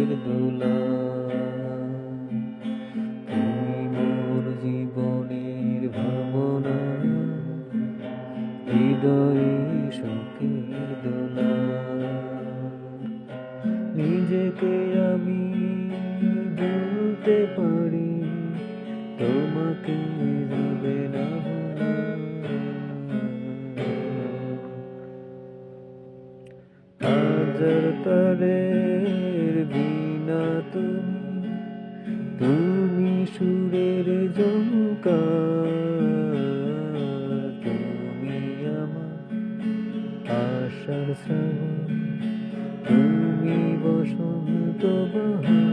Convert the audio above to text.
শোকের দোলা। তুমি মোর জীবনের ভাবনা, হৃদয়ে শোকের দোলা। নিজেকে আমি বলতে পারি, তোমাকে যাবে না ভোলা। হাজার তারের বীণা তুমি, তুমি সুরের ঝংকার। তুমি আমার আশার শ্রাবণ, তুমি বসন্ত বাহার।